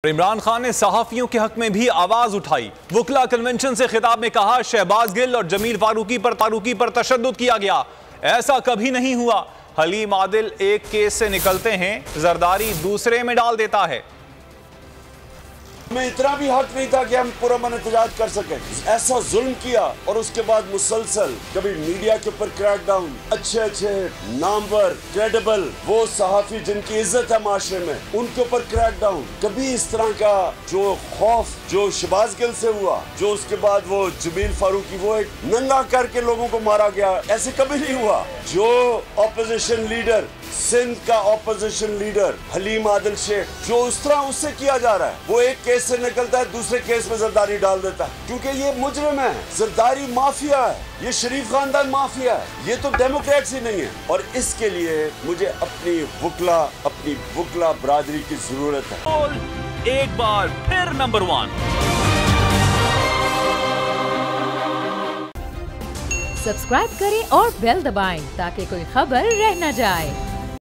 इमरान खान ने सहाफियों के हक में भी आवाज उठाई। वकला कन्वेंशन से खिताब में कहा, शहबाज गिल और जमील फारूकी पर तशद्दुद किया गया, ऐसा कभी नहीं हुआ। हलीम आदिल एक केस से निकलते हैं, जरदारी दूसरे में डाल देता है। हमें इतना भी हक नहीं था कि हम पुरअमन एहतजाज कर सके। ऐसा जुल्म किया और उसके बाद मुसलसल कभी मीडिया के ऊपर क्रैकडाउन, अच्छे नामवर क्रेडिबल वो सहाफी जिनकी इज्जत है माशरे में, उनके ऊपर क्रैकडाउन। कभी इस तरह का जो खौफ जो शहबाज गिल से हुआ, जो उसके बाद वो जमील फारूकी वो एक नंगा करके लोगों को मारा गया, ऐसे कभी नहीं हुआ। जो ऑपोजिशन लीडर, सिंध का ऑपोजिशन लीडर हलीम आदिल शेख, जो उस तरह उससे किया जा रहा है, वो एक केस से निकलता है दूसरे केस में जरदारी डाल देता है, क्योंकि ये मुजरिम है, जरदारी माफिया है, ये शरीफ खानदान माफिया है, ये तो डेमोक्रेट्स ही नहीं है। और इसके लिए मुझे अपनी वकला बरादरी की जरूरत है। एक बार फिर नंबर 1 सब्सक्राइब करें और बेल दबाएं ताकि कोई खबर रह न जाए।